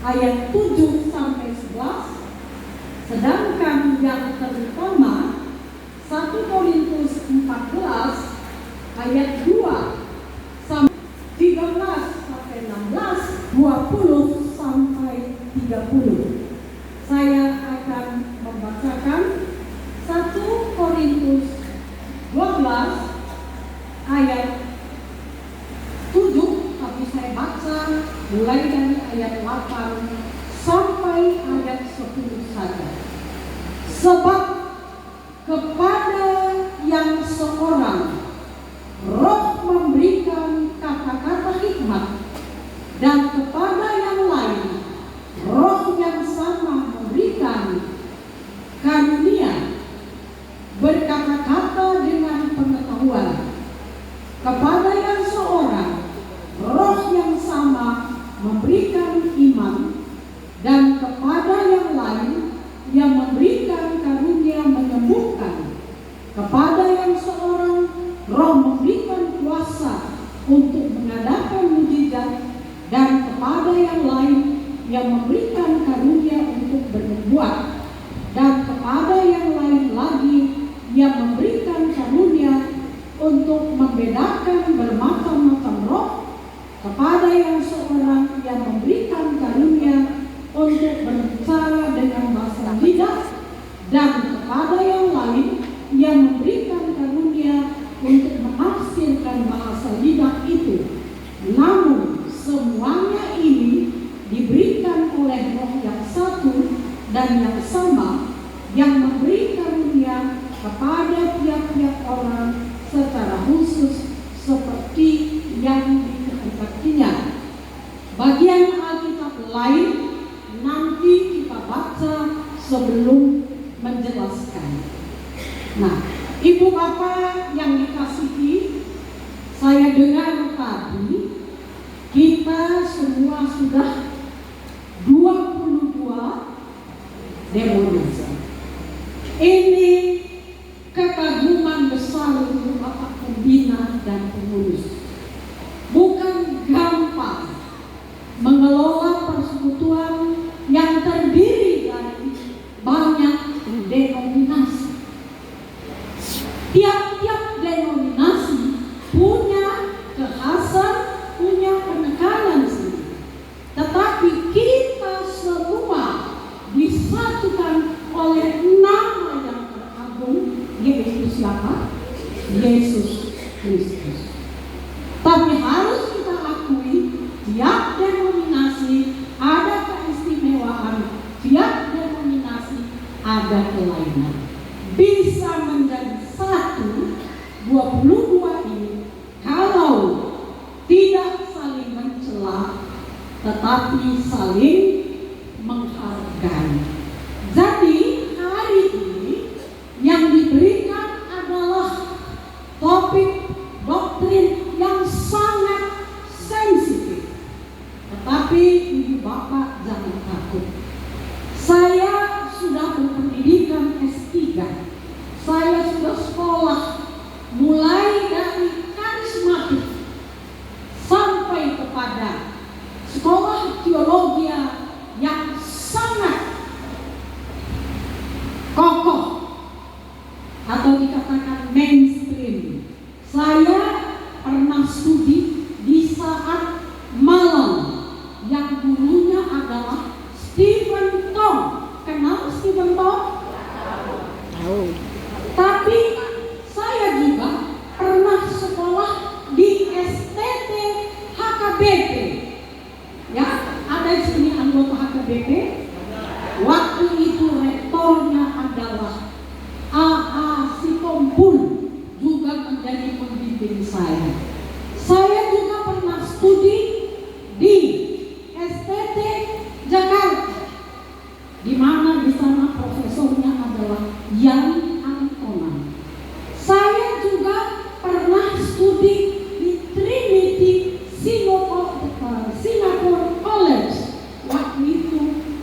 ayat 7 sampai 11. Sedangkan yang terutama 1 Korintus 14 ayat 2 sampai 13 sampai 16, 20 sampai 30. Saya akan membacakan 1 Korintus 12 ayat 7, tapi saya baca mulai dari ayat 8 sampai ayat 10 saja. Sebab kepada yang seorang Roh memberikan kata-kata hikmat, dan kepada yang lain Roh yang sama memberikan karunia berkata-kata dengan pengetahuan. Kepada yang seorang Roh yang sama memberikan iman, dan kepada yang lain yang memberikan karunia menyembuhkan. Kepada yang seorang Roh memberikan kuasa untuk mengadakan mujizat, dan kepada yang lain yang memberikan karunia untuk bernubuat, dan kepada yang lain lagi yang memberikan karunia untuk membedakan bermacam-macam roh. Kepada yang seorang yang memberikan karunia untuk berbicara dengan bahasa lidah, dan kepada yang lain yang memberikan karunia untuk menafsirkan bahasa lidah itu. Namun semuanya ini diberikan oleh Roh yang satu dan yang sama, yang memberi karunia kepada tiap-tiap orang secara khusus seperti yang dikehendakinya. Bagian Alkitab lain nanti kita baca sebelum menjelaskan. Nah, Ibu Bapak yang dikasihi, saya dengar tadi kita semua sudah 22 demonisasi. Ini kekaguman besar untuk Bapak pembina dan pengurus. Bukan gampang mengelola persekutuan yang terdiri dari banyak denominasi. Tiap-tiap denominasi punya kekhasan, punya penekanan sendiri. Tetapi kita semua disatukan oleh nama yang teragung, yaitu siapa? Yesus Kristus. Tapi harus kita akui, tiap denominasi ada keistimewaan, tiap denominasi ada kelainan. Bisa menjadi satu, 22 ini, kalau tidak saling mencela, tetapi saling menghargai. Jadi hari ini yang diberikan adalah topik doktrin yang sangat sensitif. Tetapi Ibu Bapak jangan takut. Saya sudah berpendidikan S3. Saya sudah sekolah mulai dari karismatik sampai kepada sekolah teologi yang sangat kokoh atau dikatakan mainstream. Saya pernah studi di saat malam yang dulunya adalah Stephen Tong. Kenal Stephen Tong? Tahu. Tapi saya juga pernah sekolah di STT HKBP. Ya, ada di sini anggota HKBP. Waktu itu rektornya adalah A.A. Sitompul, juga menjadi pembimbing saya. Saya juga pernah studi di STT Jakarta, di mana di sana profesornya adalah Yan Antonan. Saya juga pernah studi di Trinity Singapore College. Waktu itu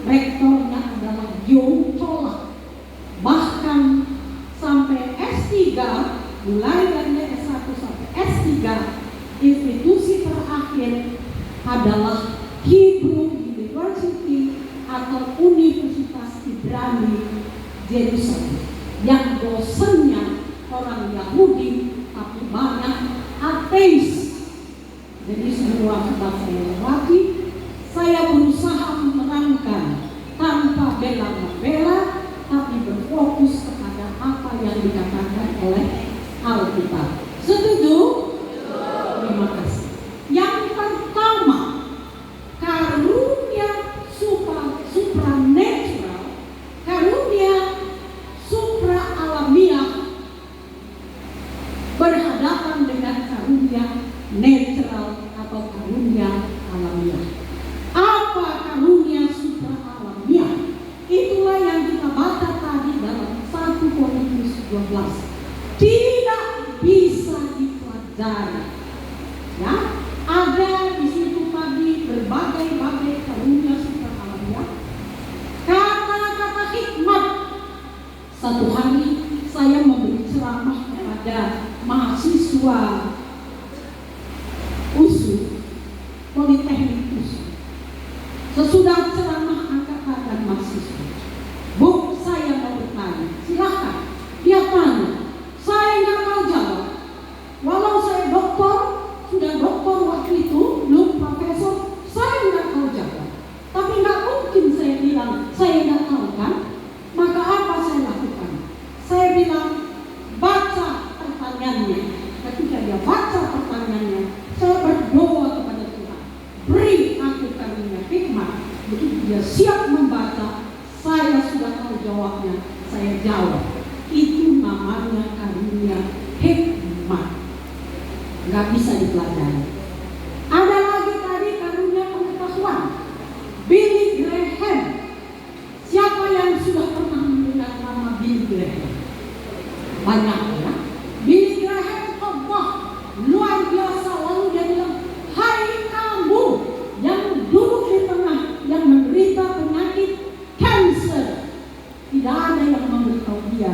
rektornya adalah Yong Chola. Bahkan sampai S3, mulai dari S1 sampai S3, institusi terakhir adalah Hebrew University diadakan di Yerusalem, yang dosennya orang Yahudi tapi banyak ateis. Jadi semua sudah saya lewati, saya berusaha menerangkan tanpa bela-bela, tapi berfokus kepada apa yang dikatakan oleh Alkitab. Setuju? Terima kasih. Yang pertama, karunia supranatural, karunia supra alamiah berhadapan dengan karunia natural atau karunia alamiah. Apa karunia supra alamiah? Itulah yang kita baca tadi dalam 1 Korintus 12. Tidak bisa dipelajari. Ya, ada di situ tadi berbagai-bagai karunia supra alamiah. Kata-kata hikmat. Satu hari saya memberi ceramah kepada mahasiswa USU, Politeknik USU. Sesudah ceramah angkatan dan mahasiswa, Bu, saya mau bertanya. Silakan. Dia tanya. Saya nggak mau jawab. Walau saya doktor, sudah doktor waktu itu, belum profesor, saya nggak mau jawab. Tapi nggak mungkin saya bilang saya nggak tahu kan? Maka apa saya lakukan? Saya bilang baca pertanyaannya. Ketika dia baca pertanyaannya, saya berdoa kepada Tuhan, beri aku karunia hikmat. Begitu dia siap membaca, saya sudah tahu jawabnya, saya jawab. Itu namanya karunia hikmat. Nggak bisa dipelajari. Ada lagi tadi karunia pengetahuan. Billy Graham. Siapa yang sudah pernah mendengar nama Billy Graham? Banyak ya. Billy Graham khotbah luar biasa, lalu dia bilang, hai kamu yang duduk di tengah yang menderita penyakit cancer. Tidak ada yang memberitahu dia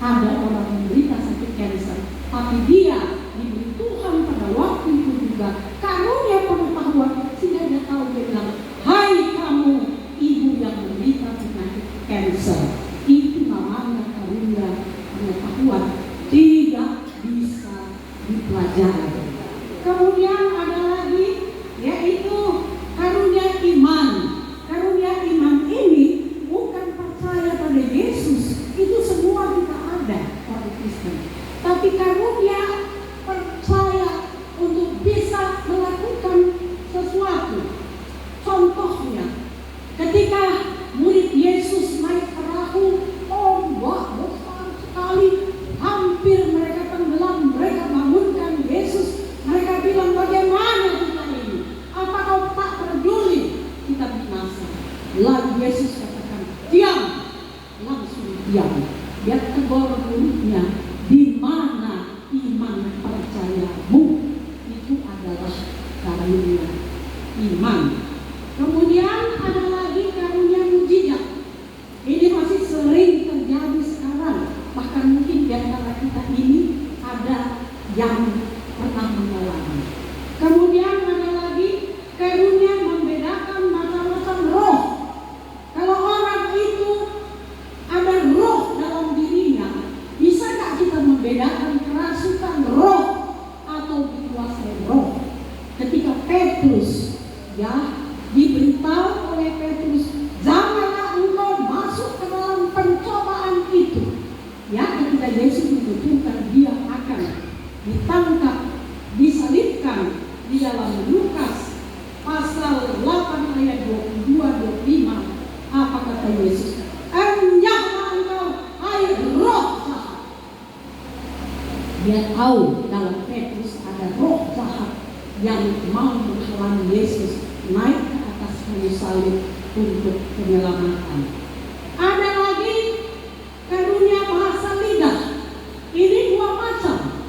ada orang menderita sakit kanker, tapi dia diberi Tuhan pada waktu itu juga karunia pengetahuan, sehingga dia tahu. Dia bilang, hai kamu ibu yang menderita penyakit kanker. Itu namanya karunia pengetahuan, tidak bisa dipelajari. Kemudian ada lagi, yaitu karunia iman. Karunia iman ini bukan percaya pada Yesus, itu semua kita ada orang Kristen. Tapi karunia percaya untuk bisa melakukan sesuatu. Contohnya, ketika murid Yesus naik perahu, ombak besar sekali, hampir mereka tenggelam. Mereka bangunkan Yesus. Mereka bilang, bagaimana kita ini? Apa kau tak peduli kita binasa? Lalu Yesus katakan, diam. Langsung diam. Dia tegur mulutnya, di mana iman percayamu? Itu adalah karunia iman. Kemudian ada lagi karunia mujizat. Ini masih sering terjadi sekarang. Bahkan mungkin di antara kita ini ada yang pernah mengalami. Kemudian ada lagi karunia membedakan macam-macam roh. Kalau orang itu ada roh dalam dirinya, bisa nggak kita membedakan kerasukan roh atau dikuasai roh? Ketika Petrus diberitahu oleh Petrus, janganlah engkau masuk ke dalam pencobaan itu. Ketika Yesus membutuhkan dia akan ditangkap, disalibkan di dalam Lukas pasal 8 ayat 22-25, apa kata Yesus? Enyahlah engkau, hai roh jahat. Dia tahu dalam Petrus ada roh jahat yang mau menghalangi Yesus naik ke atas kayu salib untuk penyelamatan. Ada lagi karunia bahasa lidah. Ini dua macam.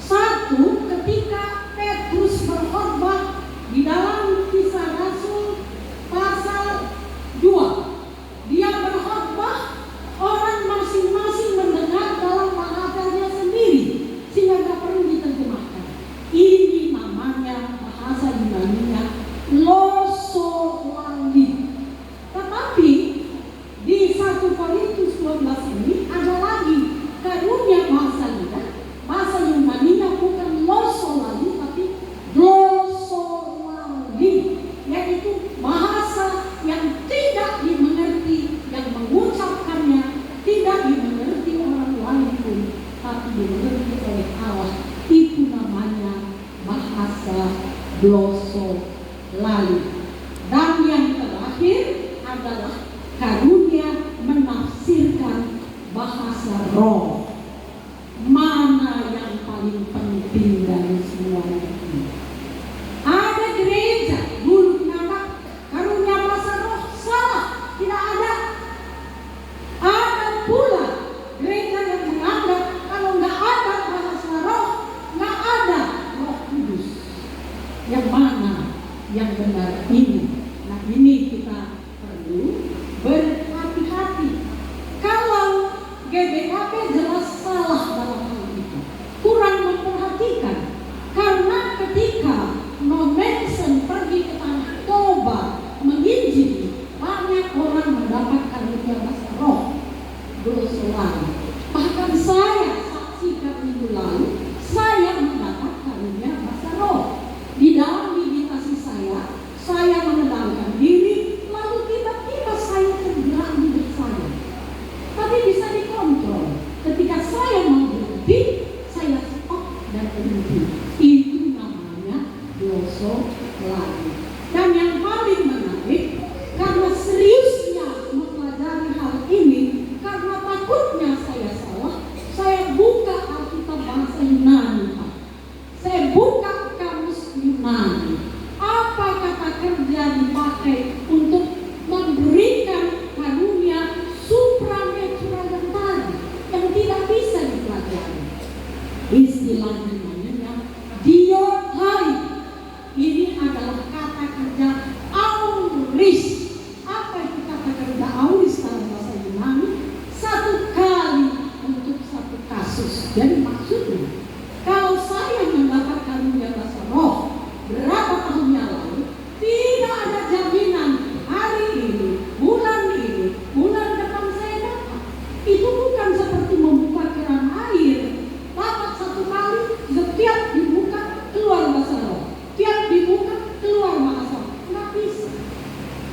Satu, ketika Petrus berkhotbah di dalam Kisah Rasul pasal 2, dia berkhotbah, orang masing-masing mendengar dalam bahasanya sendiri, sehingga tidak perlu diterjemahkan. Ini namanya bahasa Yunani-nya glossolalia. Tetapi glossolalia. Dan yang terakhir adalah karunia menafsirkan bahasa roh. Mana yang paling penting dari semuanya ini? Ada gereja dulu menganggap karunia bahasa roh salah, tidak ada. Ada pula gereja yang menganggap kalau nggak ada bahasa roh, nggak ada Roh Kudus. Yang mana yang benar ini? Nah, ini kita perlu berhati-hati. Kalau GBKP jelas salah dalam hal itu, kurang memperhatikan. Karena ketika Nomensen pergi ke tanah Toba menginjili, banyak orang mendapat karunia bahasa roh, glossolalia. Bahkan saya saksikan minggu lalu, saya mendapat karunia bahasa roh. Di dalam meditasi saya menenangkan diri, lalu tiba-tiba saya tergerak hidup saya. Tapi bisa dikontrol. Ketika saya mau berhenti, saya stop dan berhenti. Itu namanya glossolalia. Dan yang paling menarik, karena seriusnya mempelajari hal ini, karena takutnya saya salah, saya buka Alkitab bahasa Yunani, Pak. Saya buka kamus Yunani. Apa kata kerja dipakai untuk memberikan karunia supranatural yang tadi, yang tidak bisa dipelajari? Istilahnya namanya diotai. Ini adalah kata kerja auris. Apa itu kata kerja auris dalam bahasa Yunani? Satu kali untuk satu kasus. Jadi maksudnya, kalau saya mendapat karunia bahasa roh berapa tahun yang lalu, tidak ada jaminan hari ini, bulan depan saya dapat. Itu bukan seperti membuka keran air, dapat satu kali, setiap dibuka keluar bahasa roh, tiap dibuka keluar bahasa roh. Nggak bisa.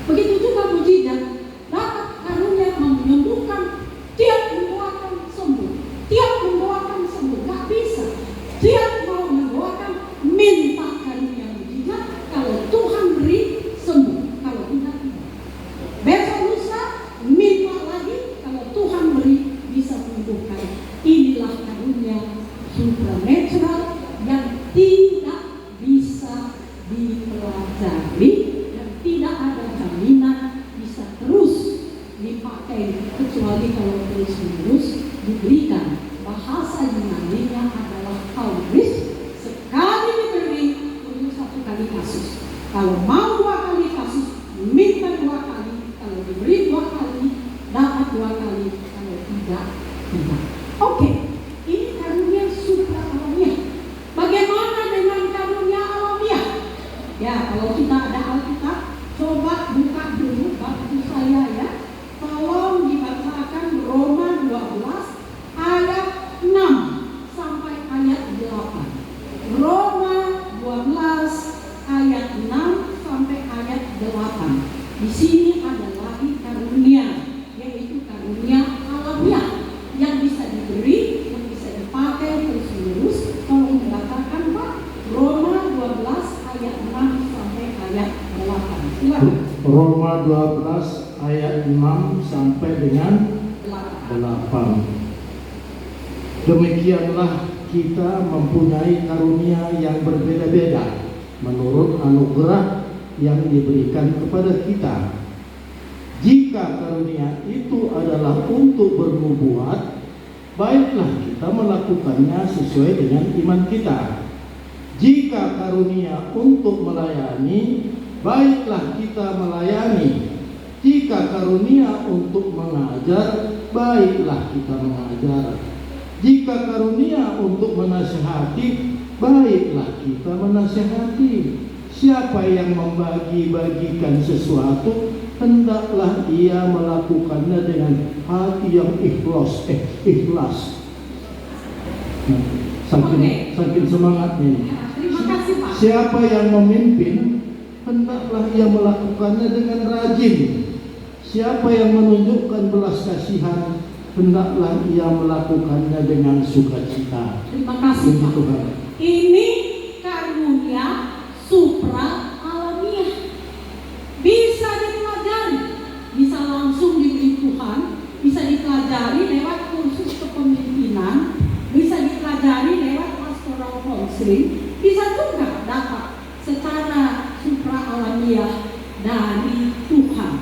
Begitu juga mujizat, dapat karunia menyembuhkan, tiap mendoakan sembuh, tiap mendoakan sembuh. Nggak bisa. Tiap mau mendoakan, minta karunia mujizat. Kalau Tuhan beri, sembuh. Kalau tidak, tidak. Besok lusa, minta lagi. Kalau Tuhan beri, bisa menyembuhkan. Inilah karunia supranatural yang tidak bisa dipelajari dan tidak ada jaminan bisa terus dipakai, kecuali kalau terus-menerus diberikan. Bahasa Yunani-nya adalah auris, sekali diberi untuk satu kali kasus. Kalau mau 2 kali kasus, minta 2 kali. Kalau diberi 2 kali, dapat 2 kali. Kalau tidak, tidak. Oke, ini karunia supranatural. Bagaimana dengan karunia alamiah? Ya, kalau kita ada Alkitab, coba buka dulu bagi saya ya. Tolong dibacakan Roma 12 ayat 6 sampai ayat 8. Roma 12 ayat 6 sampai ayat 8. Di sini ada lagi karunia, yaitu karunia alamiah yang bisa diberi, yang bisa dipakai terus-menerus. Tolong dibacakan Pak, Roma 12 ayat 6 sampai ayat 8. Silakan. Roma 12 ayat 6 sampai dengan 8. Demikianlah kita mempunyai karunia yang berbeda-beda menurut anugerah yang diberikan kepada kita. Jika karunia itu adalah untuk bernubuat, baiklah kita melakukannya sesuai dengan iman kita. Jika karunia untuk melayani, baiklah kita melayani. Jika karunia untuk mengajar, baiklah kita mengajar. Jika karunia untuk menasihati, baiklah kita menasihati. Siapa yang membagi-bagikan sesuatu, hendaklah ia melakukannya dengan hati yang ikhlas. Saking semangatnya. Terima kasih Pak. Siapa yang memimpin, hendaklah ia melakukannya dengan rajin. Siapa yang menunjukkan belas kasihan, hendaklah ia melakukannya dengan sukacita. Terima kasih Pak. Tuhan. Ini karunia supranatural. muslim bisa juga dapat secara supra alamiah dari Tuhan.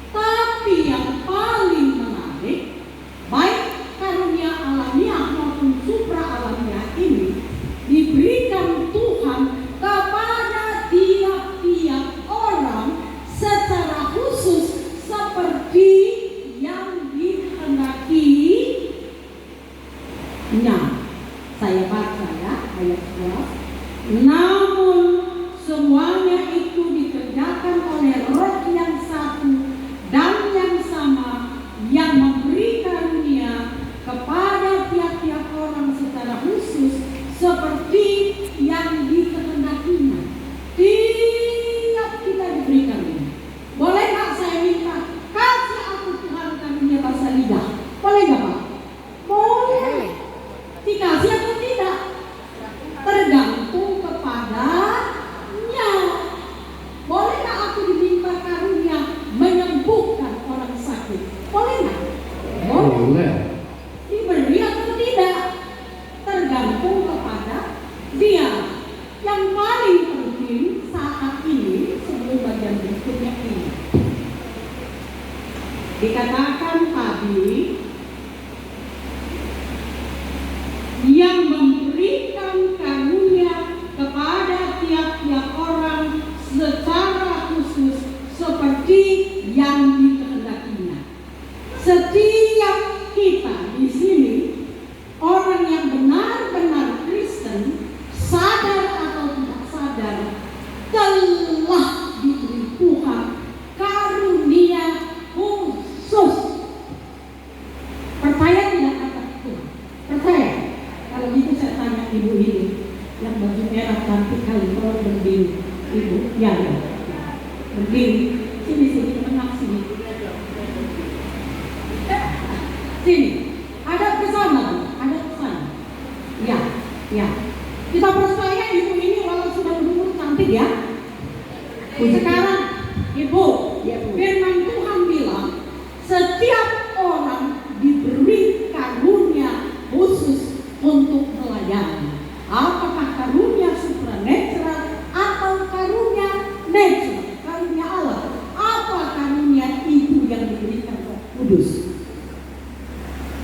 Tapi yang paling menarik, baik karunia alamiah maupun supra alamiah ini diberikan Tuhan kepada tiap-tiap orang secara khusus seperti yang dikehendakinya. Saya baca ya ayat 11. Namun semuanya itu dikerjakan oleh Roh yang satu dan yang sama, yang memberi karunia kepada tiap-tiap orang secara khusus seperti yang dikehendakinya. Tiap kita diberikan ini. Boleh nggak saya minta kasih aku Tuhan karunia bahasa lidah? Boleh nggak Pak? Boleh. Dikasih atau tidak? Tergantung kepadanya. Boleh nggak aku diminta karunia menyembuhkan orang sakit? Boleh nggak? Boleh. Diberi atau tidak? Tergantung kepada dia. Yang paling penting saat ini sebelum bagian berikutnya ini dikatakan tadi, yang memberikan karunia kepada tiap-tiap orang secara khusus seperti yang dikehendakinya. Setiap kita di sini, orang yang benar-benar Kristen, sadar atau tidak sadar, telah diberi Tuhan karunia khusus. Percaya tidak kata Tuhan? Percaya? Kalau gitu saya tanya ibu ini yang baju merah cantik kali, kalau berdiri, ibu, ya, berdiri, sini tengah sini, sini, ada kesana, ya, kita percaya ibu ini walau sudah berumur cantik ya. Sekarang ibu, firman Tuhan bilang setiap orang diberi karunia khusus untuk melayani. Apakah karunia supranatural atau karunia natural, karunia Allah? Apa karunia itu yang diberikan Roh Kudus?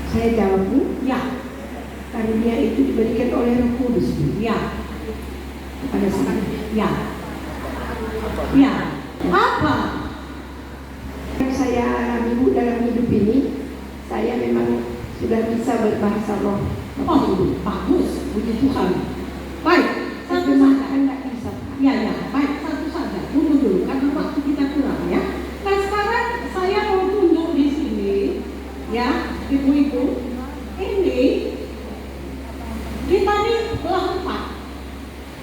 Saya jawab Bu, Ya, karunia itu diberikan oleh Roh Kudus Bu, ya, kepada saya. ya, ya. Apa? Yang saya alami Bu dalam hidup ini, saya memang sudah bisa berbahasa roh. Oh, bagus, puji Tuhan. Baik, satu Tapi saja. kan nggak bisa. Ya, baik, satu saja. Tunggu dulu, karena waktu kita kurang ya. Nah sekarang saya mau tunduk di sini, ya, ibu-ibu. Ini kita nih belah empat.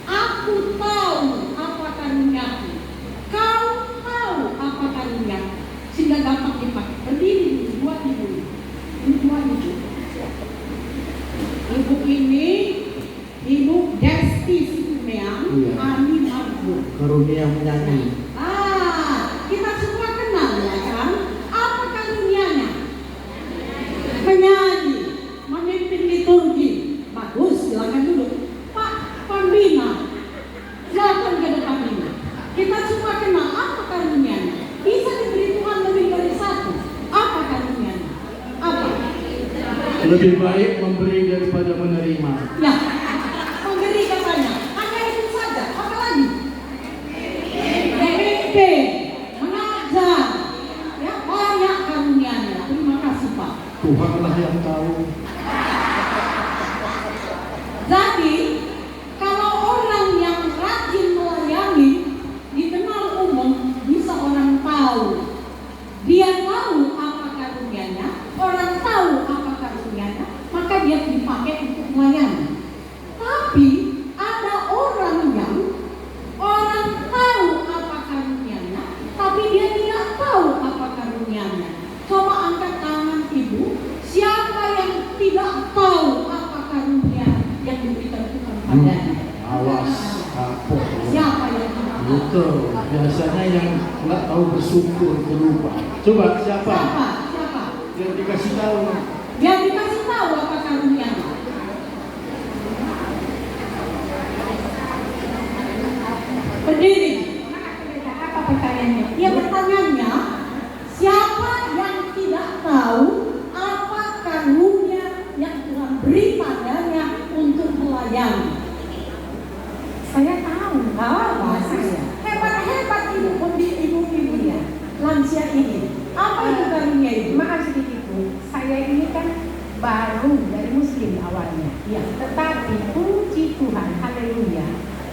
Aku tahu apa karuniaku. Kau tahu apa karuniaku. Sehingga gampang dipakai. Berdiri dua ibu. Ini dua ibu. Ibu ini, Ibu Desti Sumeang, Iya. Ani Margo. Karunia menyanyi. Kita semua kenal ya kan? Apa karunianya? Menyanyi, memimpin liturgi. Bagus, silakan dulu. Pak Pambina, silakan ke depan ini. Kita semua kenal apa karunianya. Bisa diberi Tuhan lebih dari satu. Apa karunianya? Apa? Lebih baik memberi daripada menerima. Ya, memberi katanya. Hanya itu saja. Apa lagi? Memimpin, mengajar. Ya, banyak karunianya. Terima kasih Pak. Tuhanlah yang tahu. Jadi, kalau orang yang rajin melayani dikenal umum, bisa orang tahu. Dia tahu apa karunianya, orang tahu apa karunianya, maka dia dipakai untuk melayani. Tapi ada orang yang orang tahu apa karunianya, tapi dia tidak tahu apa karunianya. Coba angkat tangan ibu, siapa yang tidak tahu apa karunia yang diberikan Tuhan padanya? Awas, kapok. Siapa yang tidak tahu? Betul. Biasanya yang nggak tahu bersyukur berubah. Coba siapa? Siapa? Yang dikasih tahu. Dia dikasih tahu apa karunianya. Berdiri. Apa pertanyaannya? Ya pertanyaannya, siapa yang tidak tahu apa karunia yang Tuhan beri padanya untuk melayani? Saya tahu. Saya. Hebat-hebat ibu-ibu ya, lansia ini. Apa itu karunia itu? Maaf sedikit Bu, saya ini kan baru dari Muslim awalnya. Ya. Tetapi puji Tuhan, haleluya,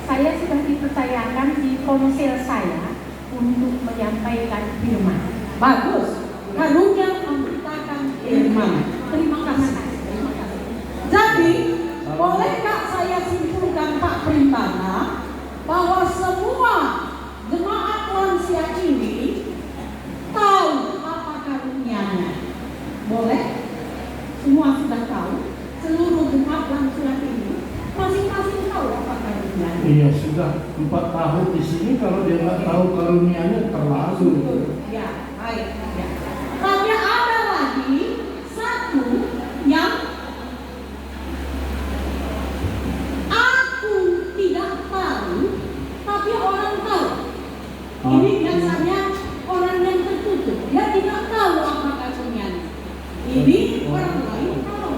saya sudah dipercayakan di ponsel saya untuk menyampaikan firman. Bagus. Karunia memberitakan firman. Terima kasih. Jadi, bolehkah saya simpulkan Pak Primbana bahwa semua jemaat lansia ini tahu apa karunianya? Boleh? Semua sudah tahu. Seluruh jemaat lansia ini masing-masing tahu apa karunianya. Iya, sudah 4 tahun di sini, kalau dia nggak tahu karunianya terlalu. Ya, baik. Ya. Tapi ada lagi satu yang aku tidak tahu, tapi orang tahu. Ini biasanya orang yang tertutup, dia tidak tahu apa karunianya. Ini orang lain tahu.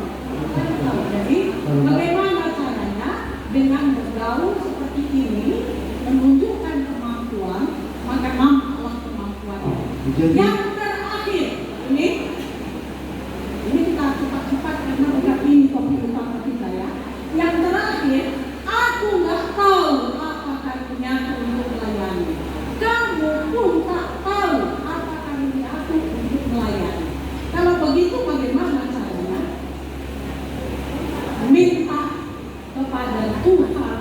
Jadi bagaimana caranya dengan bergaul seperti ini menunjukkan kemampuan, maka nampaklah kemampuannya. Jadi- Yang terakhir ini kita cepat-cepat karena bukan ini topik utama kita ya. Yang terakhir, aku nggak tahu apa karunia untuk melayani. Kamu pun tak tahu apa karunia aku untuk melayani. Kalau begitu bagaimana caranya? Minta kepada Tuhan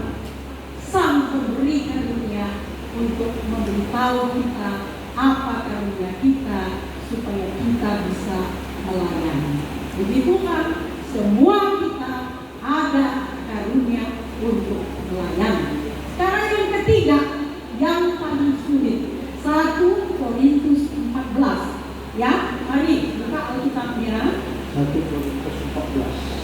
Sang Pemberi Karunia untuk memberitahu kita apa karunia kita supaya kita bisa melayani. Puji Tuhan, semua kita ada karunia untuk melayani. Sekarang yang ketiga, yang paling sulit, 1 Korintus 14. Ya, mari buka Alkitabnya. 1 Korintus 14.